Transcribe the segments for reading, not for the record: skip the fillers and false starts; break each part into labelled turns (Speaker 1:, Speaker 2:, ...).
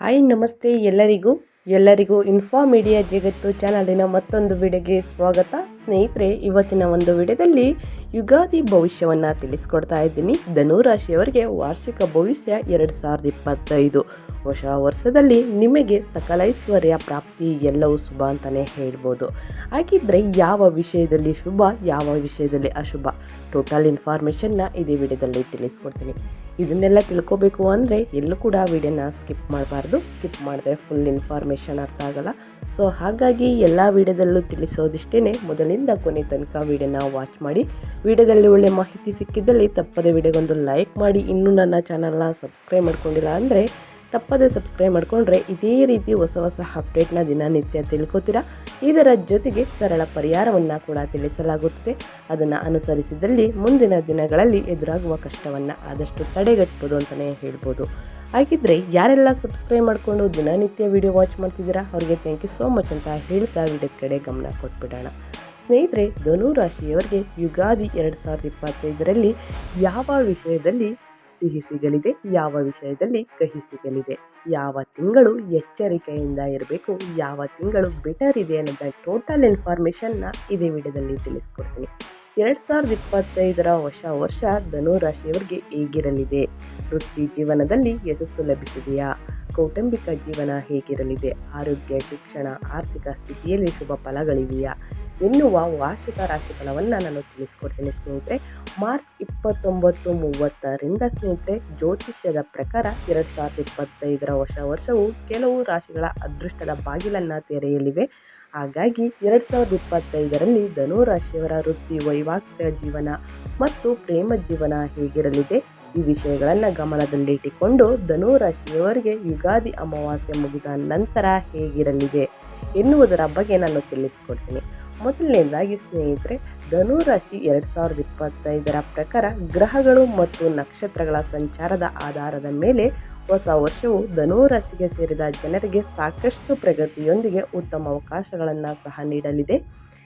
Speaker 1: Hi ನಮಸ್ತೆ ಎಲ್ಲರಿಗೂ info media ಜಗತ್ತು ಚಾನಲಿನ ಮತ್ತೊಂದು ವಿಡಿಯೋಗೆ ಸ್ವಾಗತ. ಸ್ನೇಹಿತರೆ, ಇವತ್ತಿನ ಒಂದು ವಿಡಿಯೋದಲ್ಲಿ ಯುಗಾದಿ ಭವಿಷ್ಯವನ್ನು ತಿಳಿಸ್ಕೊಡ್ತಾ ಇದ್ದೀನಿ. ಧನುರಾಶಿಯವರಿಗೆ ವಾರ್ಷಿಕ ಭವಿಷ್ಯ 2025 ಹೊಸ ವರ್ಷದಲ್ಲಿ ನಿಮಗೆ ಸಕಲ ಐಶ್ವರ್ಯ ಪ್ರಾಪ್ತಿ ಎಲ್ಲವೂ ಶುಭ ಅಂತಲೇ ಹೇಳ್ಬೋದು. ಹಾಗಿದ್ರೆ ಯಾವ ವಿಷಯದಲ್ಲಿ ಶುಭ, ಯಾವ ವಿಷಯದಲ್ಲಿ ಅಶುಭ, ಟೋಟಲ್ ಇನ್ಫಾರ್ಮೇಷನ್ನ ಇದೇ ವಿಡಿಯೋದಲ್ಲಿ ತಿಳಿಸ್ಕೊಡ್ತೀನಿ. ಇದನ್ನೆಲ್ಲ ತಿಳ್ಕೊಬೇಕು ಅಂದರೆ ಎಲ್ಲೂ ಕೂಡ ವಿಡಿಯೋನ ಸ್ಕಿಪ್ ಮಾಡಬಾರ್ದು. ಸ್ಕಿಪ್ ಮಾಡಿದ್ರೆ ಫುಲ್ ಇನ್ಫಾರ್ಮೇಷನ್ ಅರ್ಥ ಆಗಲ್ಲ. ಸೊ ಹಾಗಾಗಿ ಎಲ್ಲ ವಿಡಿಯೋದಲ್ಲೂ ತಿಳಿಸೋದಿಷ್ಟೇ, ಮೊದಲಿಂದ ಕೊನೆ ತನಕ ವಿಡಿಯೋನ ವಾಚ್ ಮಾಡಿ. ವಿಡಿಯೋದಲ್ಲಿ ಒಳ್ಳೆ ಮಾಹಿತಿ ಸಿಕ್ಕಿದ್ದಲ್ಲಿ ತಪ್ಪದೆ ವಿಡಿಯೋಗೊಂದು ಲೈಕ್ ಮಾಡಿ. ಇನ್ನೂ ನನ್ನ ಚಾನಲ್ನ ಸಬ್ಸ್ಕ್ರೈಬ್ ಮಾಡ್ಕೊಂಡಿಲ್ಲ ಅಂದರೆ ತಪ್ಪದೆ ಸಬ್ಸ್ಕ್ರೈಬ್ ಮಾಡಿಕೊಂಡ್ರೆ ಇದೇ ರೀತಿ ಹೊಸ ಅಪ್ಡೇಟ್ನ ದಿನನಿತ್ಯ ತಿಳ್ಕೊತೀರಾ. ಇದರ ಜೊತೆಗೆ ಸರಳ ಪರಿಹಾರವನ್ನು ಕೂಡ ತಿಳಿಸಲಾಗುತ್ತದೆ. ಅದನ್ನು ಅನುಸರಿಸಿದಲ್ಲಿ ಮುಂದಿನ ದಿನಗಳಲ್ಲಿ ಎದುರಾಗುವ ಕಷ್ಟವನ್ನು ಆದಷ್ಟು ತಡೆಗಟ್ಟಬಹುದು ಅಂತಲೇ ಹೇಳ್ಬೋದು. ಹಾಗಿದ್ರೆ ಯಾರೆಲ್ಲ ಸಬ್ಸ್ಕ್ರೈಬ್ ಮಾಡಿಕೊಂಡು ದಿನನಿತ್ಯ ವಿಡಿಯೋ ವಾಚ್ ಮಾಡ್ತಿದ್ದೀರಾ ಅವ್ರಿಗೆ ಥ್ಯಾಂಕ್ ಯು ಸೋ ಮಚ್ ಅಂತ ಹೇಳ್ತಾ ವಿಡಿಯೋ ಕಡೆ ಗಮನ ಕೊಟ್ಬಿಡೋಣ. ಸ್ನೇಹಿತರೆ, ಧನುರಾಶಿಯವರಿಗೆ ಯುಗಾದಿ 2025ರಲ್ಲಿ ಯಾವ ವಿಷಯದಲ್ಲಿ ಸಿಹಿ ಸಿಗಲಿದೆ, ಯಾವ ವಿಷಯದಲ್ಲಿ ಕಹಿ ಸಿಗಲಿದೆ, ಯಾವ ತಿಂಗಳು ಎಚ್ಚರಿಕೆಯಿಂದ ಇರಬೇಕು, ಯಾವ ತಿಂಗಳು ಬೆಟರ್ ಇದೆ ಅನ್ನೋದ ಟೋಟಲ್ ಇನ್ಫಾರ್ಮೇಷನ್ನ ಇದೇ ವಿಡಿಯೋದಲ್ಲಿ ತಿಳಿಸ್ಕೊಡ್ತೀನಿ. 2025ರ ಹೊಸ ವರ್ಷ ಧನುರಾಶಿಯವರಿಗೆ ಹೇಗಿರಲಿದೆ? ವೃತ್ತಿ ಜೀವನದಲ್ಲಿ ಯಶಸ್ಸು ಲಭಿಸಿದೆಯಾ? ಕೌಟುಂಬಿಕ ಜೀವನ ಹೇಗಿರಲಿದೆ? ಆರೋಗ್ಯ, ಶಿಕ್ಷಣ, ಆರ್ಥಿಕ ಸ್ಥಿತಿಯಲ್ಲಿ ಶುಭ ಫಲಗಳಿವೆಯಾ ಎನ್ನುವ ವಾರ್ಷಿಕ ರಾಶಿಫಲವನ್ನು ನಾನು ತಿಳಿಸ್ಕೊಡ್ತೀನಿ. ಸ್ನೇಹಿತರೆ, ಮಾರ್ಚ್ 29-30ರಿಂದ ಸ್ನೇಹಿತರೆ, ಜ್ಯೋತಿಷ್ಯದ ಪ್ರಕಾರ 2025ರ ಹೊಸ ವರ್ಷವು ಕೆಲವು ರಾಶಿಗಳ ಅದೃಷ್ಟದ ಬಾಗಿಲನ್ನು ತೆರೆಯಲಿವೆ. ಹಾಗಾಗಿ 2025ರಲ್ಲಿ ಧನುರಾಶಿಯವರ ವೃತ್ತಿ, ವೈವಾಹಿಕ ಜೀವನ ಮತ್ತು ಪ್ರೇಮ ಜೀವನ ಹೇಗಿರಲಿದೆ? ಈ ವಿಷಯಗಳನ್ನು ಗಮನದಲ್ಲಿಟ್ಟುಕೊಂಡು ಧನುರಾಶಿಯವರಿಗೆ ಯುಗಾದಿ ಅಮಾವಾಸ್ಯೆ ಮುಗಿದ ನಂತರ ಹೇಗಿರಲಿದೆ ಎನ್ನುವುದರ ಬಗ್ಗೆ ನಾನು ತಿಳಿಸ್ಕೊಡ್ತೀನಿ. ಮೊದಲನೇದಾಗಿ ಸ್ನೇಹಿತರೆ, ಧನುರಾಶಿ 2025ರ ಪ್ರಕಾರ ಗ್ರಹಗಳು ಮತ್ತು ನಕ್ಷತ್ರಗಳ ಸಂಚಾರದ ಆಧಾರದ ಮೇಲೆ ಹೊಸ ವರ್ಷವು ಧನುರಾಶಿಗೆ ಸೇರಿದ ಜನರಿಗೆ ಸಾಕಷ್ಟು ಪ್ರಗತಿಯೊಂದಿಗೆ ಉತ್ತಮ ಅವಕಾಶಗಳನ್ನು ಸಹ ನೀಡಲಿದೆ.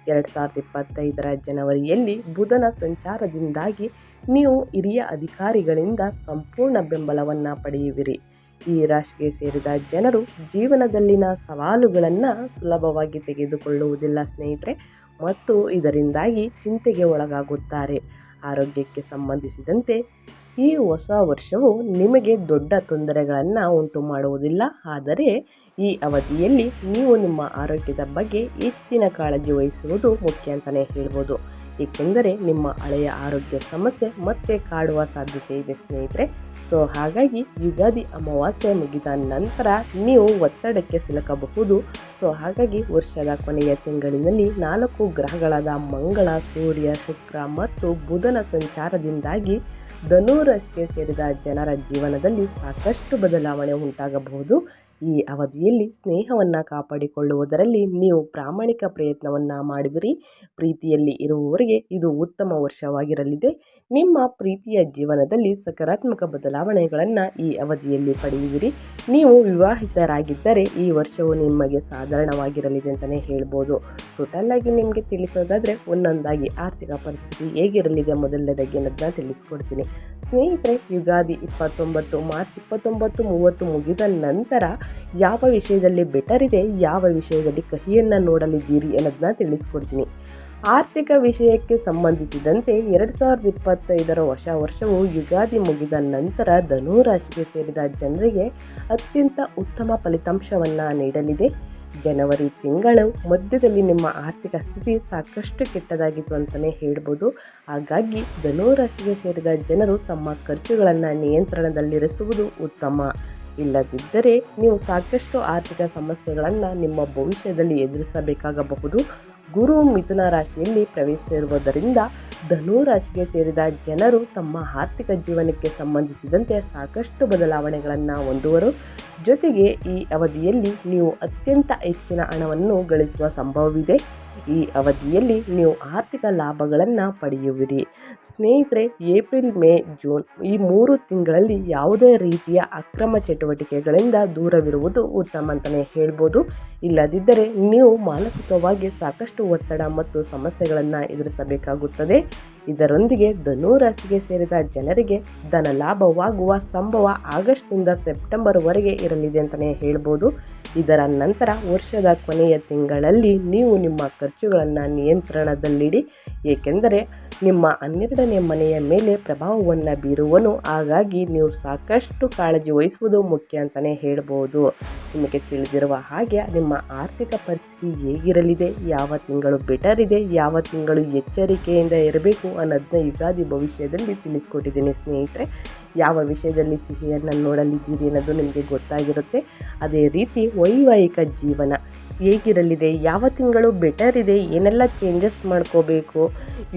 Speaker 1: 2025ರ ಜನವರಿಯಲ್ಲಿ ಬುಧನ ಸಂಚಾರದಿಂದಾಗಿ ನೀವು ಹಿರಿಯ ಅಧಿಕಾರಿಗಳಿಂದ ಸಂಪೂರ್ಣ ಬೆಂಬಲವನ್ನು ಪಡೆಯುವಿರಿ. ಈ ರಾಶಿಗೆ ಸೇರಿದ ಜನರು ಜೀವನದಲ್ಲಿನ ಸವಾಲುಗಳನ್ನು ಸುಲಭವಾಗಿ ತೆಗೆದುಕೊಳ್ಳುವುದಿಲ್ಲ ಸ್ನೇಹಿತರೆ, ಮತ್ತು ಇದರಿಂದಾಗಿ ಚಿಂತೆಗೆ ಒಳಗಾಗುತ್ತಾರೆ. ಆರೋಗ್ಯಕ್ಕೆ ಸಂಬಂಧಿಸಿದಂತೆ ಈ ಹೊಸ ವರ್ಷವು ನಿಮಗೆ ದೊಡ್ಡ ತೊಂದರೆಗಳನ್ನು ಉಂಟು ಮಾಡುವುದಿಲ್ಲ. ಆದರೆ ಈ ಅವಧಿಯಲ್ಲಿ ನೀವು ನಿಮ್ಮ ಆರೋಗ್ಯದ ಬಗ್ಗೆ ಹೆಚ್ಚಿನ ಕಾಳಜಿ ವಹಿಸುವುದು ಮುಖ್ಯ ಅಂತಲೇ ಹೇಳ್ಬೋದು. ಏಕೆಂದರೆ ನಿಮ್ಮ ಹಳೆಯ ಆರೋಗ್ಯ ಸಮಸ್ಯೆ ಮತ್ತೆ ಕಾಡುವ ಸಾಧ್ಯತೆ ಇದೆ ಸ್ನೇಹಿತರೆ. ಸೊ ಹಾಗಾಗಿ ಯುಗಾದಿ ಅಮಾವಾಸ್ಯೆ ಮುಗಿದ ನಂತರ ನೀವು ಒತ್ತಡಕ್ಕೆ ಸಿಲುಕಬಹುದು. ಸೊ ಹಾಗಾಗಿ ವರ್ಷದ ಕೊನೆಯ ತಿಂಗಳಿನಲ್ಲಿ 4 ಗ್ರಹಗಳಾದ ಮಂಗಳ, ಸೂರ್ಯ, ಶುಕ್ರ ಮತ್ತು ಬುಧನ ಸಂಚಾರದಿಂದಾಗಿ ಧನುರಾಶಿಗೆ ಸೇರಿದ ಜನರ ಜೀವನದಲ್ಲಿ ಸಾಕಷ್ಟು ಬದಲಾವಣೆ ಉಂಟಾಗಬಹುದು. ಈ ಅವಧಿಯಲ್ಲಿ ಸ್ನೇಹವನ್ನು ಕಾಪಾಡಿಕೊಳ್ಳುವುದರಲ್ಲಿ ನೀವು ಪ್ರಾಮಾಣಿಕ ಪ್ರಯತ್ನವನ್ನು ಮಾಡುವಿರಿ. ಪ್ರೀತಿಯಲ್ಲಿ ಇರುವವರಿಗೆ ಇದು ಉತ್ತಮ ವರ್ಷವಾಗಿರಲಿದೆ. ನಿಮ್ಮ ಪ್ರೀತಿಯ ಜೀವನದಲ್ಲಿ ಸಕಾರಾತ್ಮಕ ಬದಲಾವಣೆಗಳನ್ನು ಈ ಅವಧಿಯಲ್ಲಿ ಪಡೆಯುವಿರಿ. ನೀವು ವಿವಾಹಿತರಾಗಿದ್ದರೆ ಈ ವರ್ಷವು ನಿಮಗೆ ಸಾಧಾರಣವಾಗಿರಲಿದೆ ಅಂತಲೇ ಹೇಳ್ಬೋದು. ಟೋಟಲ್ಲಾಗಿ ನಿಮಗೆ ತಿಳಿಸೋದಾದರೆ ಒಂದೊಂದಾಗಿ ಆರ್ಥಿಕ ಪರಿಸ್ಥಿತಿ ಹೇಗಿರಲಿದೆ ಮೊದಲನೇದಾಗಿ ಅನ್ನೋದನ್ನ ತಿಳಿಸ್ಕೊಡ್ತೀನಿ. ಸ್ನೇಹಿತರೆ, ಯುಗಾದಿ 29 ಮಾರ್ಚ್ 29-30 ಮುಗಿದ ನಂತರ ಯಾವ ವಿಷಯದಲ್ಲಿ ಬೆಟರ್ ಇದೆ, ಯಾವ ವಿಷಯದಲ್ಲಿ ಕಹಿಯನ್ನು ನೋಡಲಿದ್ದೀರಿ ಅನ್ನೋದನ್ನ ತಿಳಿಸ್ಕೊಡ್ತೀನಿ. ಆರ್ಥಿಕ ವಿಷಯಕ್ಕೆ ಸಂಬಂಧಿಸಿದಂತೆ 2025ರ ಹೊಸ ವರ್ಷವು ಯುಗಾದಿ ಮುಗಿದ ನಂತರ ಧನುರಾಶಿಗೆ ಸೇರಿದ ಜನರಿಗೆ ಅತ್ಯಂತ ಉತ್ತಮ ಫಲಿತಾಂಶವನ್ನು ನೀಡಲಿದೆ. ಜನವರಿ ತಿಂಗಳ ಮಧ್ಯದಲ್ಲಿ ನಿಮ್ಮ ಆರ್ಥಿಕ ಸ್ಥಿತಿ ಸಾಕಷ್ಟು ಕೆಟ್ಟದಾಗಿತ್ತು ಅಂತಲೇ ಹೇಳ್ಬೋದು. ಹಾಗಾಗಿ ಧನುರಾಶಿಗೆ ಸೇರಿದ ಜನರು ತಮ್ಮ ಖರ್ಚುಗಳನ್ನು ನಿಯಂತ್ರಣದಲ್ಲಿರಿಸುವುದು ಉತ್ತಮ. ಇಲ್ಲದಿದ್ದರೆ ನೀವು ಸಾಕಷ್ಟು ಆರ್ಥಿಕ ಸಮಸ್ಯೆಗಳನ್ನು ನಿಮ್ಮ ಭವಿಷ್ಯದಲ್ಲಿ ಎದುರಿಸಬೇಕಾಗಬಹುದು. ಗುರು ಮಿಥುನ ರಾಶಿಯಲ್ಲಿ ಪ್ರವೇಶಿಸಿರುವುದರಿಂದ ಧನುರಾಶಿಗೆ ಸೇರಿದ ಜನರು ತಮ್ಮ ಆರ್ಥಿಕ ಜೀವನಕ್ಕೆ ಸಂಬಂಧಿಸಿದಂತೆ ಸಾಕಷ್ಟು ಬದಲಾವಣೆಗಳನ್ನು ಹೊಂದುವರು. ಜೊತೆಗೆ ಈ ಅವಧಿಯಲ್ಲಿ ನೀವು ಅತ್ಯಂತ ಹೆಚ್ಚಿನ ಹಣವನ್ನು ಗಳಿಸುವ ಸಂಭವವಿದೆ. ಈ ಅವಧಿಯಲ್ಲಿ ನೀವು ಆರ್ಥಿಕ ಲಾಭಗಳನ್ನು ಪಡೆಯುವಿರಿ. ಸ್ನೇಹಿತರೆ, ಏಪ್ರಿಲ್, ಮೇ, ಜೂನ್ ಈ 3 ತಿಂಗಳಲ್ಲಿ ಯಾವುದೇ ರೀತಿಯ ಅಕ್ರಮ ಚಟುವಟಿಕೆಗಳಿಂದ ದೂರವಿರುವುದು ಉತ್ತಮ ಅಂತಲೇ ಹೇಳ್ಬೋದು. ಇಲ್ಲದಿದ್ದರೆ ನೀವು ಮಾನಸಿಕವಾಗಿ ಸಾಕಷ್ಟು ಒತ್ತಡ ಮತ್ತು ಸಮಸ್ಯೆಗಳನ್ನು ಎದುರಿಸಬೇಕಾಗುತ್ತದೆ. ಇದರೊಂದಿಗೆ ಧನು ರಾಶಿಗೆ ಸೇರಿದ ಜನರಿಗೆ ಧನ ಲಾಭವಾಗುವ ಸಂಭವ ಆಗಸ್ಟ್ನಿಂದ ಸೆಪ್ಟೆಂಬರ್ವರೆಗೆ ಇರಲಿದೆ ಅಂತಲೇ ಹೇಳ್ಬೋದು. ಇದರ ನಂತರ ವರ್ಷದ ಕೊನೆಯ ತಿಂಗಳಲ್ಲಿ ನೀವು ನಿಮ್ಮ ಖರ್ಚುಗಳನ್ನು ನಿಯಂತ್ರಣದಲ್ಲಿಡಿ, ಏಕೆಂದರೆ ನಿಮ್ಮ 12ನೇ ಮನೆಯ ಮೇಲೆ ಪ್ರಭಾವವನ್ನು ಬೀರುವನು. ಹಾಗಾಗಿ ನೀವು ಸಾಕಷ್ಟು ಕಾಳಜಿ ವಹಿಸುವುದು ಮುಖ್ಯ ಅಂತಲೇ ಹೇಳ್ಬೋದು. ನಿಮಗೆ ತಿಳಿದಿರುವ ಹಾಗೆ ನಿಮ್ಮ ಆರ್ಥಿಕ ಪರಿಸ್ಥಿತಿ ಹೇಗಿರಲಿದೆ, ಯಾವ ತಿಂಗಳು ಬೆಟರ್ ಇದೆ, ಯಾವ ತಿಂಗಳು ಎಚ್ಚರಿಕೆಯಿಂದ ಇರಬೇಕು ಅನ್ನೋದನ್ನ ಯುಗಾದಿ ಭವಿಷ್ಯದಲ್ಲಿ ತಿಳಿಸ್ಕೊಟ್ಟಿದ್ದೀನಿ ಸ್ನೇಹಿತರೆ. ಯಾವ ವಿಷಯದಲ್ಲಿ ಸಿಹಿಯನ್ನು ನೋಡಲಿದ್ದೀರಿ ಅನ್ನೋದು ನಿಮಗೆ ಗೊತ್ತಾಗಿರುತ್ತೆ. ಅದೇ ರೀತಿ ವೈವಾಹಿಕ ಜೀವನ ಹೇಗಿರಲಿದೆ, ಯಾವ ತಿಂಗಳು ಬೆಟರ್ ಇದೆ, ಏನೆಲ್ಲ ಚೇಂಜಸ್ ಮಾಡ್ಕೋಬೇಕು,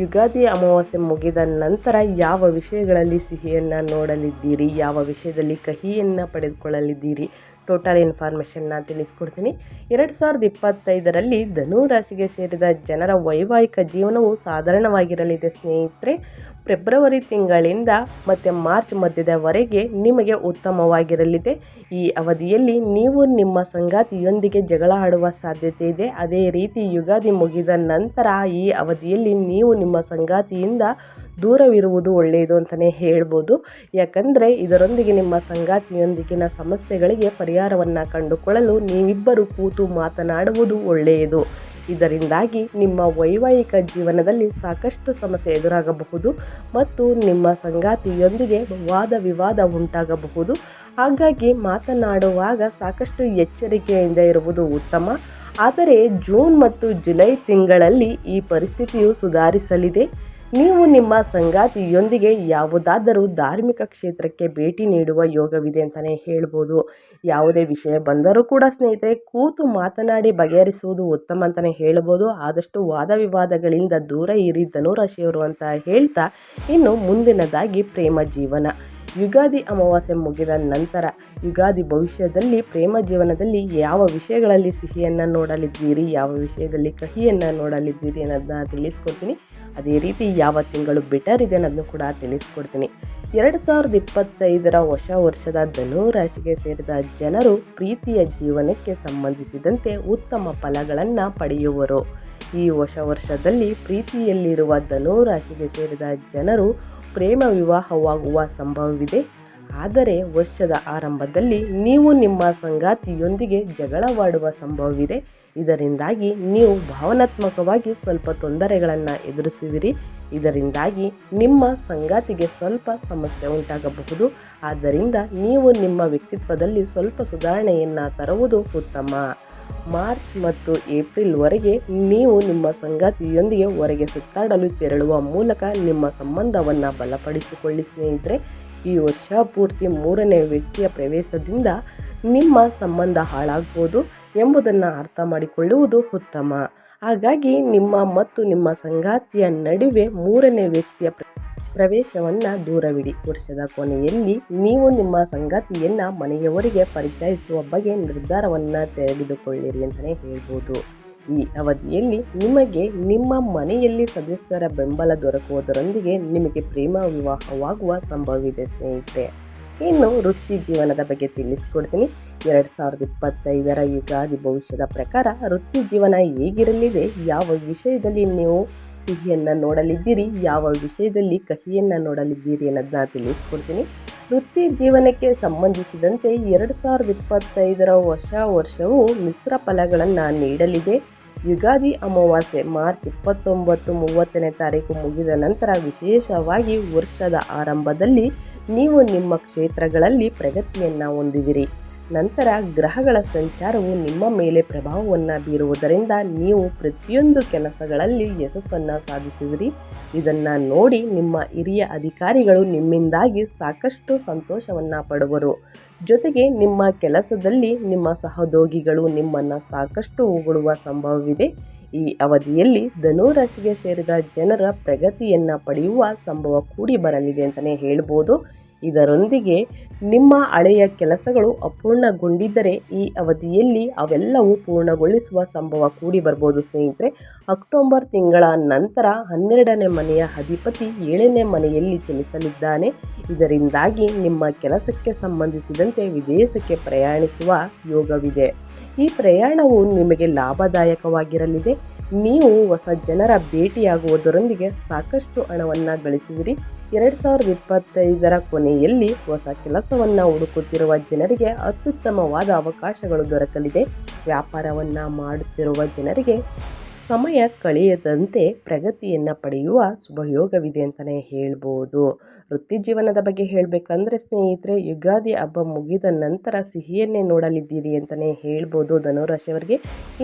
Speaker 1: ಯುಗಾದಿ ಅಮಾವಾಸ್ಯೆ ಮುಗಿದ ನಂತರ ಯಾವ ವಿಷಯಗಳಲ್ಲಿ ಸಿಹಿಯನ್ನು ನೋಡಲಿದ್ದೀರಿ, ಯಾವ ವಿಷಯದಲ್ಲಿ ಕಹಿಯನ್ನು ಪಡೆದುಕೊಳ್ಳಲಿದ್ದೀರಿ, ಟೋಟಲ್ ಇನ್ಫಾರ್ಮೇಷನ್ನ ತಿಳಿಸ್ಕೊಡ್ತೀನಿ. 2025ರಲ್ಲಿ ಧನು ರಾಶಿಗೆ ಸೇರಿದ ಜನರ ವೈವಾಹಿಕ ಜೀವನವು ಸಾಧಾರಣವಾಗಿರಲಿದೆ ಸ್ನೇಹಿತರೆ. ಫೆಬ್ರವರಿ ತಿಂಗಳಿಂದ ಮತ್ತು ಮಾರ್ಚ್ ಮಧ್ಯದವರೆಗೆ ನಿಮಗೆ ಉತ್ತಮವಾಗಿರಲಿದೆ. ಈ ಅವಧಿಯಲ್ಲಿ ನೀವು ನಿಮ್ಮ ಸಂಗಾತಿಯೊಂದಿಗೆ ಜಗಳ ಆಡುವ ಸಾಧ್ಯತೆ ಇದೆ. ಅದೇ ರೀತಿ ಯುಗಾದಿ ಮುಗಿದ ನಂತರ ಈ ಅವಧಿಯಲ್ಲಿ ನೀವು ನಿಮ್ಮ ಸಂಗಾತಿಯಿಂದ ದೂರವಿರುವುದು ಒಳ್ಳೆಯದು ಅಂತಲೇ ಹೇಳ್ಬೋದು. ಯಾಕಂದರೆ ಇದರೊಂದಿಗೆ ನಿಮ್ಮ ಸಂಗಾತಿಯೊಂದಿಗಿನ ಸಮಸ್ಯೆಗಳಿಗೆ ಪರಿಹಾರವನ್ನು ಕಂಡುಕೊಳ್ಳಲು ನೀವಿಬ್ಬರು ಕೂತು ಮಾತನಾಡುವುದು ಒಳ್ಳೆಯದು. ಇದರಿಂದಾಗಿ ನಿಮ್ಮ ವೈವಾಹಿಕ ಜೀವನದಲ್ಲಿ ಸಾಕಷ್ಟು ಸಮಸ್ಯೆ ಎದುರಾಗಬಹುದು ಮತ್ತು ನಿಮ್ಮ ಸಂಗಾತಿಯೊಂದಿಗೆ ವಾದ ವಿವಾದ ಉಂಟಾಗಬಹುದು. ಹಾಗಾಗಿ ಮಾತನಾಡುವಾಗ ಸಾಕಷ್ಟು ಎಚ್ಚರಿಕೆಯಿಂದ ಇರುವುದು ಉತ್ತಮ. ಆದರೆ ಜೂನ್ ಮತ್ತು ಜುಲೈ ತಿಂಗಳಲ್ಲಿ ಈ ಪರಿಸ್ಥಿತಿಯು ಸುಧಾರಿಸಲಿದೆ. ನೀವು ನಿಮ್ಮ ಸಂಗಾತಿಯೊಂದಿಗೆ ಯಾವುದಾದರೂ ಧಾರ್ಮಿಕ ಕ್ಷೇತ್ರಕ್ಕೆ ಭೇಟಿ ನೀಡುವ ಯೋಗವಿದೆ ಅಂತಲೇ ಹೇಳ್ಬೋದು. ಯಾವುದೇ ವಿಷಯ ಬಂದರೂ ಕೂಡ ಸ್ನೇಹಿತರೆ ಕೂತು ಮಾತನಾಡಿ ಬಗೆಹರಿಸುವುದು ಉತ್ತಮ ಅಂತಲೇ ಹೇಳ್ಬೋದು. ಆದಷ್ಟು ವಾದ ವಿವಾದಗಳಿಂದ ದೂರ ಇರಿ ಧನುರಾಶಿಯವರು ಅಂತ ಹೇಳ್ತಾ, ಇನ್ನು ಮುಂದಿನದಾಗಿ ಪ್ರೇಮ ಜೀವನ. ಯುಗಾದಿ ಅಮಾವಾಸ್ಯೆ ಮುಗಿದ ನಂತರ ಯುಗಾದಿ ಭವಿಷ್ಯದಲ್ಲಿ ಪ್ರೇಮ ಜೀವನದಲ್ಲಿ ಯಾವ ವಿಷಯಗಳಲ್ಲಿ ಸಿಹಿಯನ್ನು ನೋಡಲಿದ್ದೀರಿ, ಯಾವ ವಿಷಯದಲ್ಲಿ ಕಹಿಯನ್ನು ನೋಡಲಿದ್ದೀರಿ ಅನ್ನೋದನ್ನ ತಿಳಿಸ್ಕೊಡ್ತೀನಿ. ಅದೇ ರೀತಿ ಯಾವ ತಿಂಗಳು ಬೆಟರ್ ಇದೆ ಅನ್ನೋದನ್ನು ಕೂಡ ತಿಳಿಸ್ಕೊಡ್ತೀನಿ. 2025ರ ಹೊಸ ವರ್ಷದ ಧನು ರಾಶಿಗೆ ಸೇರಿದ ಜನರು ಪ್ರೀತಿಯ ಜೀವನಕ್ಕೆ ಸಂಬಂಧಿಸಿದಂತೆ ಉತ್ತಮ ಫಲಗಳನ್ನು ಪಡೆಯುವರು. ಈ ಹೊಸ ವರ್ಷದಲ್ಲಿ ಪ್ರೀತಿಯಲ್ಲಿರುವ ಧನು ರಾಶಿಗೆ ಸೇರಿದ ಜನರು ಪ್ರೇಮ ವಿವಾಹವಾಗುವ ಸಂಭವವಿದೆ. ಆದರೆ ವರ್ಷದ ಆರಂಭದಲ್ಲಿ ನೀವು ನಿಮ್ಮ ಸಂಗಾತಿಯೊಂದಿಗೆ ಜಗಳವಾಡುವ ಸಂಭವವಿದೆ. ಇದರಿಂದಾಗಿ ನೀವು ಭಾವನಾತ್ಮಕವಾಗಿ ಸ್ವಲ್ಪ ತೊಂದರೆಗಳನ್ನು ಎದುರಿಸುವಿರಿ. ಇದರಿಂದಾಗಿ ನಿಮ್ಮ ಸಂಗಾತಿಗೆ ಸ್ವಲ್ಪ ಸಮಸ್ಯೆ ಉಂಟಾಗಬಹುದು. ಆದ್ದರಿಂದ ನೀವು ನಿಮ್ಮ ವ್ಯಕ್ತಿತ್ವದಲ್ಲಿ ಸ್ವಲ್ಪ ಸುಧಾರಣೆಯನ್ನು ತರುವುದು ಉತ್ತಮ. ಮಾರ್ಚ್ ಮತ್ತು ಏಪ್ರಿಲ್ವರೆಗೆ ನೀವು ನಿಮ್ಮ ಸಂಗಾತಿಯೊಂದಿಗೆ ಹೊರಗೆ ಸುತ್ತಾಡಲು ತೆರಳುವ ಮೂಲಕ ನಿಮ್ಮ ಸಂಬಂಧವನ್ನು ಬಲಪಡಿಸಿಕೊಳ್ಳಿ ಸ್ನೇಹಿತರೆ. ಈ ವರ್ಷ ಪೂರ್ತಿ 3ನೇ ವ್ಯಕ್ತಿಯ ಪ್ರವೇಶದಿಂದ ನಿಮ್ಮ ಸಂಬಂಧ ಹಾಳಾಗ್ಬೋದು ಎಂಬುದನ್ನು ಅರ್ಥ ಮಾಡಿಕೊಳ್ಳುವುದು ಉತ್ತಮ. ಹಾಗಾಗಿ ನಿಮ್ಮ ಮತ್ತು ನಿಮ್ಮ ಸಂಗಾತಿಯ ನಡುವೆ 3ನೇ ವ್ಯಕ್ತಿಯ ಪ್ರವೇಶವನ್ನು ದೂರವಿಡಿ. ವರ್ಷದ ಕೊನೆಯಲ್ಲಿ ನೀವು ನಿಮ್ಮ ಸಂಗಾತಿಯನ್ನು ಮನೆಯವರಿಗೆ ಪರಿಚಯಿಸುವ ಬಗ್ಗೆ ನಿರ್ಧಾರವನ್ನು ತೆಗೆದುಕೊಳ್ಳಿರಿ ಅಂತಲೇ ಹೇಳ್ಬೋದು. ಈ ಅವಧಿಯಲ್ಲಿ ನಿಮಗೆ ನಿಮ್ಮ ಮನೆಯಲ್ಲಿ ಸದಸ್ಯರ ಬೆಂಬಲ ದೊರಕುವುದರೊಂದಿಗೆ ನಿಮಗೆ ಪ್ರೇಮ ವಿವಾಹವಾಗುವ ಸಂಭವವಿದೆ ಸ್ನೇಹಿತರೆ. ಇನ್ನು ವೃತ್ತಿ ಜೀವನದ ಬಗ್ಗೆ ತಿಳಿಸ್ಕೊಡ್ತೀನಿ. 2025ರ ಯುಗಾದಿ ಭವಿಷ್ಯದ ಪ್ರಕಾರ ವೃತ್ತಿ ಜೀವನ ಹೇಗಿರಲಿದೆ, ಯಾವ ವಿಷಯದಲ್ಲಿ ನೀವು ಸಿಹಿಯನ್ನು ನೋಡಲಿದ್ದೀರಿ, ಯಾವ ವಿಷಯದಲ್ಲಿ ಕಹಿಯನ್ನು ನೋಡಲಿದ್ದೀರಿ ಅನ್ನೋದನ್ನ ತಿಳಿಸ್ಕೊಡ್ತೀನಿ. ವೃತ್ತಿ ಜೀವನಕ್ಕೆ ಸಂಬಂಧಿಸಿದಂತೆ 2025ರ ಹೊಸ ವರ್ಷವು ಮಿಶ್ರ ಫಲಗಳನ್ನು ನೀಡಲಿದೆ. ಯುಗಾದಿ ಅಮಾವಾಸ್ಯೆ ಮಾರ್ಚ್ 29-30ನೇ ತಾರೀಕು ಮುಗಿದ ನಂತರ ವಿಶೇಷವಾಗಿ ವರ್ಷದ ಆರಂಭದಲ್ಲಿ ನೀವು ನಿಮ್ಮ ಕ್ಷೇತ್ರಗಳಲ್ಲಿ ಪ್ರಗತಿಯನ್ನು ಹೊಂದುವಿರಿ. ನಂತರ ಗ್ರಹಗಳ ಸಂಚಾರವು ನಿಮ್ಮ ಮೇಲೆ ಪ್ರಭಾವವನ್ನು ಬೀರುವುದರಿಂದ ನೀವು ಪ್ರತಿಯೊಂದು ಕೆಲಸಗಳಲ್ಲಿ ಯಶಸ್ಸನ್ನು ಸಾಧಿಸುವಿರಿ. ಇದನ್ನು ನೋಡಿ ನಿಮ್ಮ ಹಿರಿಯ ಅಧಿಕಾರಿಗಳು ನಿಮ್ಮಿಂದಾಗಿ ಸಾಕಷ್ಟು ಸಂತೋಷವನ್ನು ಪಡುವರು. ಜೊತೆಗೆ ನಿಮ್ಮ ಕೆಲಸದಲ್ಲಿ ನಿಮ್ಮ ಸಹೋದ್ಯೋಗಿಗಳು ನಿಮ್ಮನ್ನು ಸಾಕಷ್ಟು ಹೊಗಳುವ ಸಂಭವವಿದೆ. ಈ ಅವಧಿಯಲ್ಲಿ ಧನು ರಾಶಿಗೆ ಸೇರಿದ ಜನರ ಪ್ರಗತಿಯನ್ನು ಪಡೆಯುವ ಸಂಭವ ಕೂಡಿ ಬರಲಿದೆ ಅಂತಲೇ ಹೇಳ್ಬೋದು. ಇದರೊಂದಿಗೆ ನಿಮ್ಮ ಹಳೆಯ ಕೆಲಸಗಳು ಅಪೂರ್ಣಗೊಂಡಿದ್ದರೆ ಈ ಅವಧಿಯಲ್ಲಿ ಅವೆಲ್ಲವೂ ಪೂರ್ಣಗೊಳಿಸುವ ಸಂಭವ ಕೂಡಿ ಬರ್ಬೋದು ಸ್ನೇಹಿತರೆ. ಅಕ್ಟೋಬರ್ ತಿಂಗಳ ನಂತರ 12ನೇ ಮನೆಯ ಅಧಿಪತಿ 7ನೇ ಮನೆಯಲ್ಲಿ ಚಲಿಸಲಿದ್ದಾನೆ. ಇದರಿಂದಾಗಿ ನಿಮ್ಮ ಕೆಲಸಕ್ಕೆ ಸಂಬಂಧಿಸಿದಂತೆ ವಿದೇಶಕ್ಕೆ ಪ್ರಯಾಣಿಸುವ ಯೋಗವಿದೆ. ಈ ಪ್ರಯಾಣವು ನಿಮಗೆ ಲಾಭದಾಯಕವಾಗಿರಲಿದೆ. ನೀವು ಹೊಸ ಜನರ ಭೇಟಿಯಾಗುವುದರೊಂದಿಗೆ ಸಾಕಷ್ಟು ಹಣವನ್ನು ಗಳಿಸುವಿರಿ. 2025ರ ಕೊನೆಯಲ್ಲಿ ಹೊಸ ಕೆಲಸವನ್ನು ಹುಡುಕುತ್ತಿರುವ ಜನರಿಗೆ ಅತ್ಯುತ್ತಮವಾದ ಅವಕಾಶಗಳು ದೊರಕಲಿದೆ. ವ್ಯಾಪಾರವನ್ನು ಮಾಡುತ್ತಿರುವ ಜನರಿಗೆ ಸಮಯ ಕಳೆಯದಂತೆ ಪ್ರಗತಿಯನ್ನು ಪಡೆಯುವ ಶುಭಯೋಗವಿದೆ ಅಂತಲೇ ಹೇಳ್ಬೋದು. ವೃತ್ತಿ ಜೀವನದ ಬಗ್ಗೆ ಹೇಳಬೇಕಂದ್ರೆ ಸ್ನೇಹಿತರೆ, ಯುಗಾದಿ ಹಬ್ಬ ಮುಗಿದ ನಂತರ ಸಿಹಿಯನ್ನೇ ನೋಡಲಿದ್ದೀರಿ ಅಂತಲೇ ಹೇಳ್ಬೋದು ಧನುರಾಶಿಯವರಿಗೆ.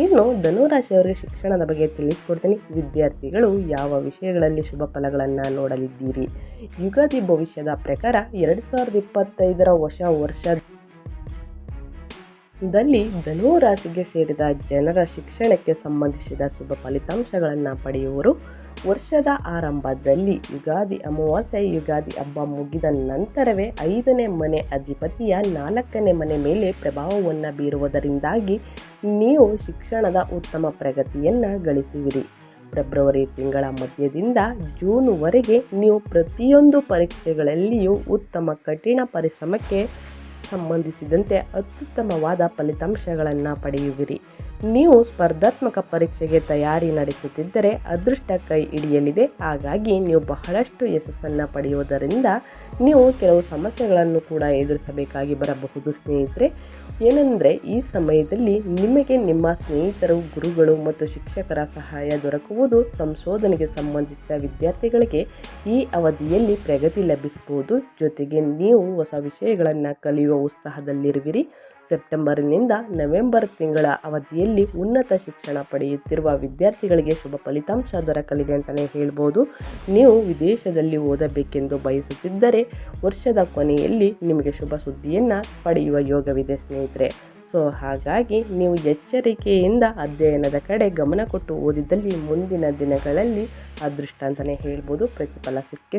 Speaker 1: ಇನ್ನು ಧನುರಾಶಿಯವರಿಗೆ ಶಿಕ್ಷಣದ ಬಗ್ಗೆ ತಿಳಿಸ್ಕೊಡ್ತೀನಿ. ವಿದ್ಯಾರ್ಥಿಗಳು ಯಾವ ವಿಷಯಗಳಲ್ಲಿ ಶುಭ ಫಲಗಳನ್ನು ನೋಡಲಿದ್ದೀರಿ? ಯುಗಾದಿ ಭವಿಷ್ಯದ ಪ್ರಕಾರ 2025ರ ಹೊಸ ವರ್ಷದಲ್ಲಿ ಧನು ರಾಶಿಗೆ ಸೇರಿದ ಜನರ ಶಿಕ್ಷಣಕ್ಕೆ ಸಂಬಂಧಿಸಿದ ಶುಭ ಫಲಿತಾಂಶಗಳನ್ನು ಪಡೆಯುವರು. ವರ್ಷದ ಆರಂಭದಲ್ಲಿ ಯುಗಾದಿ ಅಮಾವಾಸ್ಯೆ, ಯುಗಾದಿ ಹಬ್ಬ ಮುಗಿದ ನಂತರವೇ 5ನೇ ಮನೆ ಅಧಿಪತಿಯ 4ನೇ ಮನೆ ಮೇಲೆ ಪ್ರಭಾವವನ್ನು ಬೀರುವುದರಿಂದಾಗಿ ನೀವು ಶಿಕ್ಷಣದ ಉತ್ತಮ ಪ್ರಗತಿಯನ್ನು ಗಳಿಸುವಿರಿ. ಫೆಬ್ರವರಿ ತಿಂಗಳ ಮಧ್ಯದಿಂದ ಜೂನ್ವರೆಗೆ ನೀವು ಪ್ರತಿಯೊಂದು ಪರೀಕ್ಷೆಗಳಲ್ಲಿಯೂ ಉತ್ತಮ ಕಠಿಣ ಪರಿಶ್ರಮಕ್ಕೆ ಸಂಬಂಧಿಸಿದಂತೆ ಅತ್ಯುತ್ತಮವಾದ ಫಲಿತಾಂಶಗಳನ್ನು ಪಡೆಯುವಿರಿ. ನೀವು ಸ್ಪರ್ಧಾತ್ಮಕ ಪರೀಕ್ಷೆಗೆ ತಯಾರಿ ನಡೆಸುತ್ತಿದ್ದರೆ ಅದೃಷ್ಟ ಕೈ ಹಿಡಿಯಲಿದೆ. ಹಾಗಾಗಿ ನೀವು ಬಹಳಷ್ಟು ಯಶಸ್ಸನ್ನು ಪಡೆಯುವುದರಿಂದ ನೀವು ಕೆಲವು ಸಮಸ್ಯೆಗಳನ್ನು ಕೂಡ ಎದುರಿಸಬೇಕಾಗಿ ಬರಬಹುದು ಸ್ನೇಹಿತರೆ. ಏನೆಂದರೆ ಈ ಸಮಯದಲ್ಲಿ ನಿಮಗೆ ನಿಮ್ಮ ಸ್ನೇಹಿತರು, ಗುರುಗಳು ಮತ್ತು ಶಿಕ್ಷಕರ ಸಹಾಯ ದೊರಕುವುದು. ಸಂಶೋಧನೆಗೆ ಸಂಬಂಧಿಸಿದ ವಿದ್ಯಾರ್ಥಿಗಳಿಗೆ ಈ ಅವಧಿಯಲ್ಲಿ ಪ್ರಗತಿ ಲಭಿಸಬಹುದು. ಜೊತೆಗೆ ನೀವು ಹೊಸ ವಿಷಯಗಳನ್ನು ಕಲಿಯುವ ಉತ್ಸಾಹದಲ್ಲಿರುವಿರಿ. ಸೆಪ್ಟೆಂಬರ್ನಿಂದ ನವೆಂಬರ್ ತಿಂಗಳ ಅವಧಿಯಲ್ಲಿ ಉನ್ನತ ಶಿಕ್ಷಣ ಪಡೆಯುತ್ತಿರುವ ವಿದ್ಯಾರ್ಥಿಗಳಿಗೆ ಶುಭ ಫಲಿತಾಂಶ ದೊರಕಲಿದೆ ಅಂತಲೇ ಹೇಳ್ಬೋದು. ನೀವು ವಿದೇಶದಲ್ಲಿ ಓದಬೇಕೆಂದು ಬಯಸುತ್ತಿದ್ದರೆ ವರ್ಷದ ಕೊನೆಯಲ್ಲಿ ನಿಮಗೆ ಶುಭ ಸುದ್ದಿಯನ್ನು ಪಡೆಯುವ ಯೋಗವಿದೆ ಸ್ನೇಹಿತರೆ. ಹಾಗಾಗಿ ನೀವು ಎಚ್ಚರಿಕೆಯಿಂದ ಅಧ್ಯಯನದ ಕಡೆ ಗಮನ ಕೊಟ್ಟು ಓದಿದಲ್ಲಿ ಮುಂದಿನ ದಿನಗಳಲ್ಲಿ ಅದೃಷ್ಟ ಅಂತಲೇ ಹೇಳ್ಬೋದು, ಪ್ರತಿಫಲ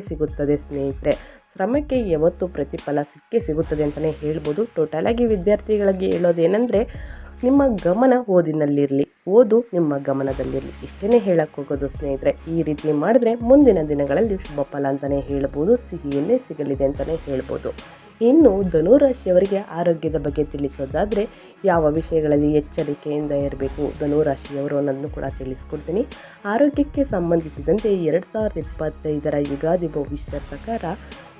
Speaker 1: ಸಿಗುತ್ತದೆ ಸ್ನೇಹಿತರೆ. ಶ್ರಮಕ್ಕೆ ಯಾವತ್ತು ಪ್ರತಿಫಲ ಸಿಗುತ್ತದೆ ಅಂತಲೇ ಹೇಳ್ಬೋದು. ಟೋಟಲಾಗಿ ವಿದ್ಯಾರ್ಥಿಗಳಿಗೆ ಹೇಳೋದೇನೆಂದರೆ, ನಿಮ್ಮ ಗಮನ ಓದಿನಲ್ಲಿರಲಿ, ಓದು ನಿಮ್ಮ ಗಮನದಲ್ಲಿರಲಿ, ಇಷ್ಟೇ ಹೇಳಕ್ಕೆ ಹೋಗೋದು ಸ್ನೇಹಿತರೆ. ಈ ರೀತಿ ಮಾಡಿದ್ರೆ ಮುಂದಿನ ದಿನಗಳಲ್ಲಿ ಶುಭ ಫಲ ಅಂತಲೇ ಹೇಳ್ಬೋದು, ಸಿಹಿಯನ್ನೇ ಸಿಗಲಿದೆ ಅಂತಲೇ ಹೇಳ್ಬೋದು. ಇನ್ನು ಧನುರಾಶಿಯವರಿಗೆ ಆರೋಗ್ಯದ ಬಗ್ಗೆ ತಿಳಿಸೋದಾದರೆ ಯಾವ ವಿಷಯಗಳಲ್ಲಿ ಎಚ್ಚರಿಕೆಯಿಂದ ಇರಬೇಕು ಧನುರಾಶಿಯವರು ಅನ್ನೋದನ್ನು ಕೂಡ ತಿಳಿಸ್ಕೊಡ್ತೀನಿ. ಆರೋಗ್ಯಕ್ಕೆ ಸಂಬಂಧಿಸಿದಂತೆ 2025ರ ಯುಗಾದಿ ಭವಿಷ್ಯ ಪ್ರಕಾರ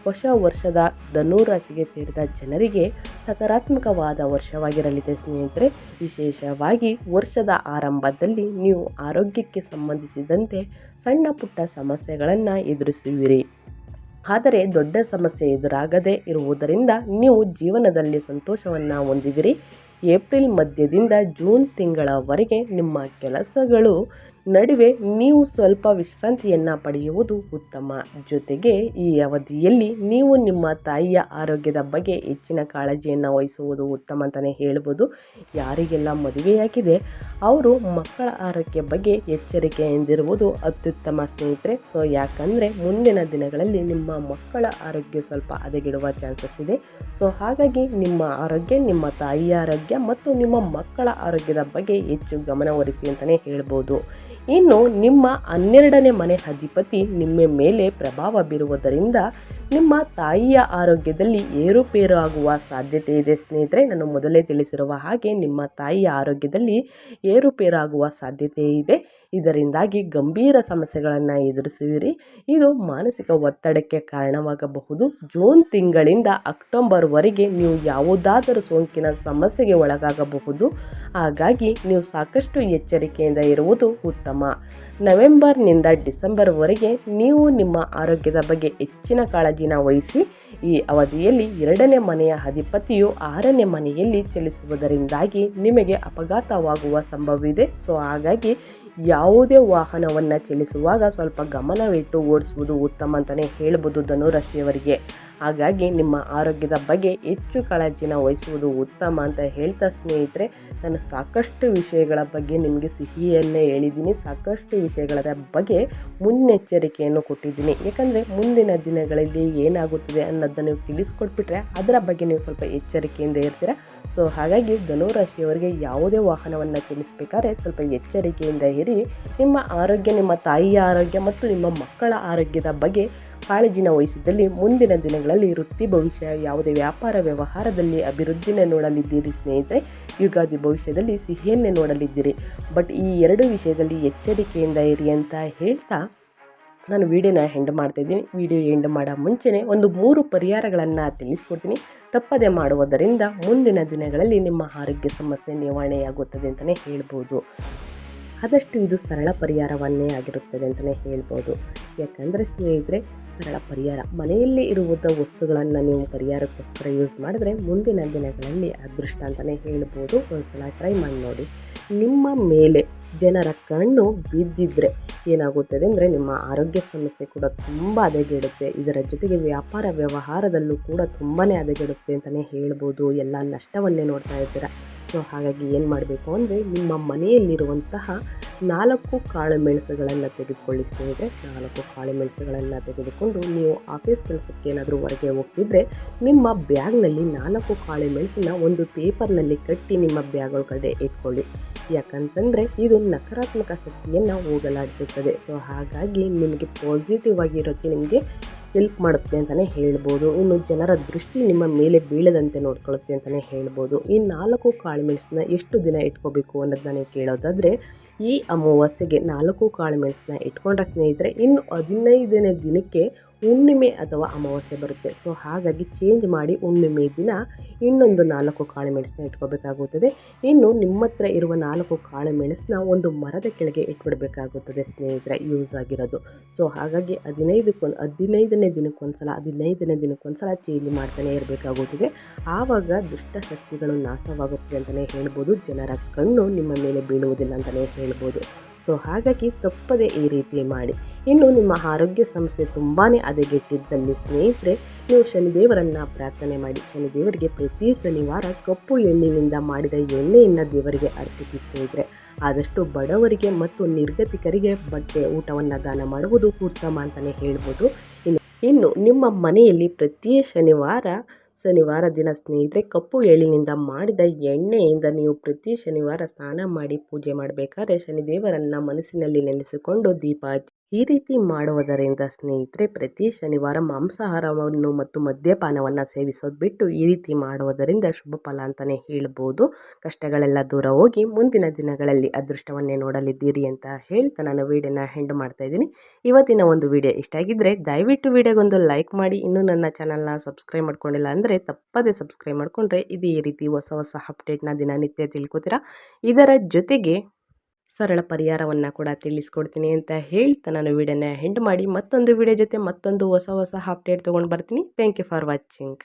Speaker 1: ಹೊಸ ವರ್ಷದ ಧನುರಾಶಿಗೆ ಸೇರಿದ ಜನರಿಗೆ ಸಕಾರಾತ್ಮಕವಾದ ವರ್ಷವಾಗಿರಲಿದೆ ಸ್ನೇಹಿತರೆ. ವಿಶೇಷವಾಗಿ ವರ್ಷದ ಆರಂಭದಲ್ಲಿ ನೀವು ಆರೋಗ್ಯಕ್ಕೆ ಸಂಬಂಧಿಸಿದಂತೆ ಸಣ್ಣ ಪುಟ್ಟ ಸಮಸ್ಯೆಗಳನ್ನು ಎದುರಿಸುವಿರಿ. ಆದರೆ ದೊಡ್ಡ ಸಮಸ್ಯೆ ಎದುರಾಗದೇ ಇರುವುದರಿಂದ ನೀವು ಜೀವನದಲ್ಲಿ ಸಂತೋಷವನ್ನು ಹೊಂದಿವಿರಿ. ಏಪ್ರಿಲ್ ಮಧ್ಯದಿಂದ ಜೂನ್ ತಿಂಗಳವರೆಗೆ ನಿಮ್ಮ ಕೆಲಸಗಳು ನಡುವೆ ನೀವು ಸ್ವಲ್ಪ ವಿಶ್ರಾಂತಿಯನ್ನು ಪಡೆಯುವುದು ಉತ್ತಮ. ಜೊತೆಗೆ ಈ ಅವಧಿಯಲ್ಲಿ ನೀವು ನಿಮ್ಮ ತಾಯಿಯ ಆರೋಗ್ಯದ ಬಗ್ಗೆ ಹೆಚ್ಚಿನ ಕಾಳಜಿಯನ್ನು ವಹಿಸುವುದು ಉತ್ತಮ ಅಂತಲೇ ಹೇಳ್ಬೋದು. ಯಾರಿಗೆಲ್ಲ ಮದುವೆಯಾಗಿದೆ ಅವರು ಮಕ್ಕಳ ಆರೋಗ್ಯ ಬಗ್ಗೆ ಎಚ್ಚರಿಕೆಯಿಂದಿರುವುದು ಅತ್ಯುತ್ತಮ ಸ್ನೇಹಿತರೆ. ಯಾಕಂದರೆ ಮುಂದಿನ ದಿನಗಳಲ್ಲಿ ನಿಮ್ಮ ಮಕ್ಕಳ ಆರೋಗ್ಯ ಸ್ವಲ್ಪ ಹದಗೆಡುವ ಚಾನ್ಸಸ್ ಇದೆ. ಹಾಗಾಗಿ ನಿಮ್ಮ ಆರೋಗ್ಯ, ನಿಮ್ಮ ತಾಯಿಯ ಆರೋಗ್ಯ ಮತ್ತು ನಿಮ್ಮ ಮಕ್ಕಳ ಆರೋಗ್ಯದ ಬಗ್ಗೆ ಹೆಚ್ಚು ಗಮನಹರಿಸಿ ಅಂತಲೇ ಹೇಳ್ಬೋದು. ಇನ್ನು ನಿಮ್ಮ 12ನೇ ಮನೆ ಅಧಿಪತಿ ನಿಮ್ಮ ಮೇಲೆ ಪ್ರಭಾವ ಬೀರುವುದರಿಂದ ನಿಮ್ಮ ತಾಯಿಯ ಆರೋಗ್ಯದಲ್ಲಿ ಏರುಪೇರು ಆಗುವ ಸಾಧ್ಯತೆ ಇದೆ ಸ್ನೇಹಿತರೆ. ನಾನು ಮೊದಲೇ ತಿಳಿಸಿರುವ ಹಾಗೆ ನಿಮ್ಮ ತಾಯಿಯ ಆರೋಗ್ಯದಲ್ಲಿ ಏರುಪೇರಾಗುವ ಸಾಧ್ಯತೆ ಇದೆ. ಇದರಿಂದಾಗಿ ಗಂಭೀರ ಸಮಸ್ಯೆಗಳನ್ನು ಎದುರಿಸುವಿರಿ. ಇದು ಮಾನಸಿಕ ಒತ್ತಡಕ್ಕೆ ಕಾರಣವಾಗಬಹುದು. ಜೂನ್ ತಿಂಗಳಿಂದ ಅಕ್ಟೋಬರ್ವರೆಗೆ ನೀವು ಯಾವುದಾದರೂ ಸೋಂಕಿನ ಸಮಸ್ಯೆಗೆ ಒಳಗಾಗಬಹುದು. ಹಾಗಾಗಿ ನೀವು ಸಾಕಷ್ಟು ಎಚ್ಚರಿಕೆಯಿಂದ ಇರುವುದು ಉತ್ತಮ. ನವೆಂಬರ್ನಿಂದ ಡಿಸೆಂಬರ್ವರೆಗೆ ನೀವು ನಿಮ್ಮ ಆರೋಗ್ಯದ ಬಗ್ಗೆ ಹೆಚ್ಚಿನ ಕಾಳಜಿನ ವಹಿಸಿ. ಈ ಅವಧಿಯಲ್ಲಿ 2ನೇ ಮನೆಯ ಅಧಿಪತಿಯು 6ನೇ ಮನೆಯಲ್ಲಿ ಚಲಿಸುವುದರಿಂದಾಗಿ ನಿಮಗೆ ಅಪಘಾತವಾಗುವ ಸಂಭವವಿದೆ. ಹಾಗಾಗಿ ಯಾವುದೇ ವಾಹನವನ್ನು ಚಲಿಸುವಾಗ ಸ್ವಲ್ಪ ಗಮನವಿಟ್ಟು ಓಡಿಸುವುದು ಉತ್ತಮ ಅಂತಲೇ ಹೇಳ್ಬೋದು ಧನುರಾಶಿಯವರಿಗೆ. ಹಾಗಾಗಿ ನಿಮ್ಮ ಆರೋಗ್ಯದ ಬಗ್ಗೆ ಹೆಚ್ಚು ಕಾಳಜಿನ ವಹಿಸುವುದು ಉತ್ತಮ ಅಂತ ಹೇಳ್ತಾ ಸ್ನೇಹಿತರೆ, ನಾನು ಸಾಕಷ್ಟು ವಿಷಯಗಳ ಬಗ್ಗೆ ನಿಮಗೆ ಸಿಹಿಯನ್ನೇ ಹೇಳಿದ್ದೀನಿ, ಸಾಕಷ್ಟು ವಿಷಯಗಳ ಬಗ್ಗೆ ಮುನ್ನೆಚ್ಚರಿಕೆಯನ್ನು ಕೊಟ್ಟಿದ್ದೀನಿ. ಯಾಕಂದರೆ ಮುಂದಿನ ದಿನಗಳಲ್ಲಿ ಏನಾಗುತ್ತದೆ ಅನ್ನೋದನ್ನು ನೀವು ತಿಳಿಸ್ಕೊಟ್ಬಿಟ್ರೆ ಅದರ ಬಗ್ಗೆ ನೀವು ಸ್ವಲ್ಪ ಎಚ್ಚರಿಕೆಯಿಂದ ಇರ್ತೀರ. ಸೊ ಹಾಗಾಗಿ ಧನುರಾಶಿಯವರಿಗೆ ಯಾವುದೇ ವಾಹನವನ್ನು ಚಲಿಸಬೇಕಾದ್ರೆ ಸ್ವಲ್ಪ ಎಚ್ಚರಿಕೆಯಿಂದ ಇರಿ. ನಿಮ್ಮ ಆರೋಗ್ಯ, ನಿಮ್ಮ ತಾಯಿಯ ಆರೋಗ್ಯ ಮತ್ತು ನಿಮ್ಮ ಮಕ್ಕಳ ಆರೋಗ್ಯದ ಬಗ್ಗೆ ಕಾಳಜಿನ ವಹಿಸಿದಲ್ಲಿ ಮುಂದಿನ ದಿನಗಳಲ್ಲಿ ವೃತ್ತಿ ಭವಿಷ್ಯ, ಯಾವುದೇ ವ್ಯಾಪಾರ ವ್ಯವಹಾರದಲ್ಲಿ ಅಭಿವೃದ್ಧಿನ ನೋಡಲಿದ್ದೀರಿ ಸ್ನೇಹಿತರೆ. ಯುಗಾದಿ ಭವಿಷ್ಯದಲ್ಲಿ ಸಿಹಿಯನ್ನೇ ನೋಡಲಿದ್ದೀರಿ. ಬಟ್ ಈ ಎರಡು ವಿಷಯದಲ್ಲಿ ಎಚ್ಚರಿಕೆಯಿಂದ ಇರಿ ಅಂತ ಹೇಳ್ತಾ ನಾನು ವಿಡಿಯೋನ ಎಂಡ್ ಮಾಡ್ತಾಯಿದ್ದೀನಿ. ವಿಡಿಯೋ ಎಂಡ್ ಮಾಡೋ ಮುಂಚೆನೇ ಒಂದು 3 ಪರಿಹಾರಗಳನ್ನು ತಿಳಿಸ್ಕೊಡ್ತೀನಿ. ತಪ್ಪದೆ ಮಾಡುವುದರಿಂದ ಮುಂದಿನ ದಿನಗಳಲ್ಲಿ ನಿಮ್ಮ ಆರೋಗ್ಯ ಸಮಸ್ಯೆ ನಿವಾರಣೆಯಾಗುತ್ತದೆ ಅಂತಲೇ ಹೇಳ್ಬೋದು. ಆದಷ್ಟು ಇದು ಸರಳ ಪರಿಹಾರವನ್ನೇ ಆಗಿರುತ್ತದೆ ಅಂತಲೇ ಹೇಳ್ಬೋದು. ಯಾಕಂದರೆ ಸ್ನೇಹಿತರೆ, ಸರಳ ಪರಿಹಾರ, ಮನೆಯಲ್ಲಿ ಇರುವುದ ವಸ್ತುಗಳನ್ನು ನೀವು ಪರಿಹಾರಕ್ಕೋಸ್ಕರ ಯೂಸ್ ಮಾಡಿದ್ರೆ ಮುಂದಿನ ದಿನಗಳಲ್ಲಿ ಅದೃಷ್ಟ ಅಂತಲೇ ಹೇಳ್ಬೋದು. ಒಂದ್ಸಲ ಟ್ರೈ ಮಾಡಿ ನೋಡಿ. ನಿಮ್ಮ ಮೇಲೆ ಜನರ ಕಣ್ಣು ಬಿದ್ದಿದ್ರೆ ಏನಾಗುತ್ತದೆ ಅಂದರೆ ನಿಮ್ಮ ಆರೋಗ್ಯ ಸಮಸ್ಯೆ ಕೂಡ ತುಂಬ ಹದಗೆಡುತ್ತೆ. ಇದರ ಜೊತೆಗೆ ವ್ಯಾಪಾರ ವ್ಯವಹಾರದಲ್ಲೂ ಕೂಡ ತುಂಬಾ ಹದಗೆಡುತ್ತೆ ಅಂತಲೇ ಹೇಳ್ಬೋದು. ಎಲ್ಲ ನಷ್ಟವನ್ನೇ ನೋಡ್ತಾ ಇರ್ತೀರ. ಸೊ ಹಾಗಾಗಿ ಏನು ಮಾಡಬೇಕು ಅಂದರೆ ನಿಮ್ಮ ಮನೆಯಲ್ಲಿರುವಂತಹ 4 ಕಾಳು ಮೆಣಸುಗಳನ್ನು ತೆಗೆದುಕೊಳ್ಳಿ ಸ್ನೇಹಿತರೆ. 4 ಕಾಳು ಮೆಣಸುಗಳನ್ನು ತೆಗೆದುಕೊಂಡು ನೀವು ಆಫೀಸ್ ಕೆಲಸಕ್ಕೆ ಏನಾದರೂ ಹೊರಗೆ ಹೋಗ್ತಿದ್ರೆ ನಿಮ್ಮ ಬ್ಯಾಗ್ನಲ್ಲಿ 4 ಕಾಳು ಮೆಣಸನ್ನ ಒಂದು ಪೇಪರ್ನಲ್ಲಿ ಕಟ್ಟಿ ನಿಮ್ಮ ಬ್ಯಾಗ್ ಒಳಗಡೆ ಇಟ್ಕೊಳ್ಳಿ. ಯಾಕಂತಂದರೆ ಇದು ನಕಾರಾತ್ಮಕ ಶಕ್ತಿಯನ್ನು ಹೋಗಲಾಡಿಸುತ್ತದೆ. ಸೊ ಹಾಗಾಗಿ ನಿಮಗೆ ಪಾಸಿಟಿವ್ ಆಗಿರೋಕ್ಕೆ ನಿಮಗೆ ಹೆಲ್ಪ್ ಮಾಡುತ್ತೆ ಅಂತಲೇ ಹೇಳ್ಬೋದು. ಇನ್ನು ಜನರ ದೃಷ್ಟಿ ನಿಮ್ಮ ಮೇಲೆ ಬೀಳದಂತೆ ನೋಡ್ಕೊಳ್ಳುತ್ತೆ ಅಂತಲೇ ಹೇಳ್ಬೋದು. ಈ 4 ಕಾಳು ಮೆಣಸನ್ನ ಎಷ್ಟು ದಿನ ಇಟ್ಕೋಬೇಕು ಅನ್ನೋದನ್ನ ನೀವು ಕೇಳೋದಾದರೆ, ಈ ಅಮಾವಾಸ್ಯೆಗೆ 4 ಕಾಳು ಮೆಣಸನ್ನ ಇಟ್ಕೊಂಡ್ರೆ ಸ್ನೇಹಿತರೆ ಇನ್ನು 15ನೇ ದಿನಕ್ಕೆ ಹುಣ್ಣಿಮೆ ಅಥವಾ ಅಮಾವಾಸ್ಯೆ ಬರುತ್ತೆ. ಸೊ ಹಾಗಾಗಿ ಚೇಂಜ್ ಮಾಡಿ ಹುಣ್ಣಿಮೆ ದಿನ ಇನ್ನೊಂದು 4 ಕಾಳು ಮೆಣಸನ್ನ ಇಟ್ಕೋಬೇಕಾಗುತ್ತದೆ. ಇನ್ನು ನಿಮ್ಮ ಹತ್ರ ಇರುವ 4 ಕಾಳು ಮೆಣಸನ್ನ ಒಂದು ಮರದ ಕೆಳಗೆ ಇಟ್ಬಿಡಬೇಕಾಗುತ್ತದೆ ಸ್ನೇಹಿತರೆ, ಯೂಸ್ ಆಗಿರೋದು. ಸೊ ಹಾಗಾಗಿ 15ನೇ ದಿನಕ್ಕೊಂದ್ಸಲ ಚೇಂಜ್ ಮಾಡ್ತಾನೆ ಇರಬೇಕಾಗುತ್ತದೆ. ಆವಾಗ ದುಷ್ಟಶಕ್ತಿಗಳು ನಾಶವಾಗುತ್ತದೆ ಅಂತಲೇ ಹೇಳ್ಬೋದು. ಜನರ ಕಣ್ಣು ನಿಮ್ಮ ಮೇಲೆ ಬೀಳುವುದಿಲ್ಲ ಅಂತಲೇ ಹೇಳ್ಬೋದು. ಸೊ ಹಾಗಾಗಿ ತಪ್ಪದೆ ಈ ರೀತಿ ಮಾಡಿ. ಇನ್ನು ನಿಮ್ಮ ಆರೋಗ್ಯ ಸಮಸ್ಯೆ ತುಂಬಾ ಹದಗೆಟ್ಟಿದ್ದಲ್ಲಿ ಸ್ನೇಹಿತರೆ, ನೀವು ಶನಿದೇವರನ್ನು ಪ್ರಾರ್ಥನೆ ಮಾಡಿ. ಶನಿದೇವರಿಗೆ ಪ್ರತಿ ಶನಿವಾರ ಕಪ್ಪು ಎಳ್ಳಿನಿಂದ ಮಾಡಿದ ಎಣ್ಣೆಯನ್ನು ದೇವರಿಗೆ ಅರ್ಪಿಸಿ ಸ್ನೇಹಿತರೆ. ಆದಷ್ಟು ಬಡವರಿಗೆ ಮತ್ತು ನಿರ್ಗತಿಕರಿಗೆ ಬಟ್ಟೆ ಊಟವನ್ನು ದಾನ ಮಾಡುವುದು ಉತ್ತಮ ಅಂತಲೇ ಹೇಳ್ಬೋದು. ಇನ್ನು ನಿಮ್ಮ ಮನೆಯಲ್ಲಿ ಪ್ರತಿ ಶನಿವಾರ ದಿನ ಸ್ನೇಹಿತರೆ ಕಪ್ಪು ಎಳ್ಳಿನಿಂದ ಮಾಡಿದ ಎಣ್ಣೆಯಿಂದ ನೀವು ಪ್ರತಿ ಶನಿವಾರ ಸ್ನಾನ ಮಾಡಿ ಪೂಜೆ ಮಾಡಬೇಕಾದ್ರೆ ಶನಿದೇವರನ್ನು ಮನಸ್ಸಿನಲ್ಲಿ ನೆನೆಸಿಕೊಂಡು ದೀಪ ಹಚ್ಚಿ. ಈ ರೀತಿ ಮಾಡುವುದರಿಂದ ಸ್ನೇಹಿತರೆ ಪ್ರತಿ ಶನಿವಾರ ಮಾಂಸಾಹಾರವನ್ನು ಮತ್ತು ಮದ್ಯಪಾನವನ್ನು ಸೇವಿಸೋದು ಬಿಟ್ಟು ಈ ರೀತಿ ಮಾಡುವುದರಿಂದ ಶುಭ ಫಲ ಅಂತಲೇ ಹೇಳ್ಬೋದು. ಕಷ್ಟಗಳೆಲ್ಲ ದೂರ ಹೋಗಿ ಮುಂದಿನ ದಿನಗಳಲ್ಲಿ ಅದೃಷ್ಟವನ್ನೇ ನೋಡಲಿದ್ದೀರಿ ಅಂತ ಹೇಳ್ತಾ ನಾನು ವಿಡಿಯೋನ ಎಂಡ್ ಮಾಡ್ತಾ ಇದ್ದೀನಿ. ಇವತ್ತಿನ ಒಂದು ವಿಡಿಯೋ ಇಷ್ಟ ಆಗಿದ್ದರೆ ದಯವಿಟ್ಟು ವಿಡಿಯೋಗೊಂದು ಲೈಕ್ ಮಾಡಿ. ಇನ್ನೂ ನನ್ನ ಚಾನಲ್ನ ಸಬ್ಸ್ಕ್ರೈಬ್ ಮಾಡ್ಕೊಂಡಿಲ್ಲ ಅಂದರೆ ತಪ್ಪದೆ ಸಬ್ಸ್ಕ್ರೈಬ್ ಮಾಡಿಕೊಂಡ್ರೆ ಇದೇ ರೀತಿ ಹೊಸ ಅಪ್ಡೇಟ್ನ ದಿನನಿತ್ಯ ತಿಳ್ಕೊತೀರಾ. ಇದರ ಜೊತೆಗೆ ಸರಳ ಪರಿಹಾರವನ್ನು ಕೂಡ ತಿಳಿಸ್ಕೊಡ್ತೀನಿ ಅಂತ ಹೇಳ್ತಾ ನಾನು ವಿಡಿಯೋನ ಎಂಡ್ ಮಾಡಿ ಮತ್ತೊಂದು ವಿಡಿಯೋ ಜೊತೆ ಮತ್ತೊಂದು ಹೊಸ ಅಪ್ಡೇಟ್ ತೊಗೊಂಡು ಬರ್ತೀನಿ. Thank you for watching.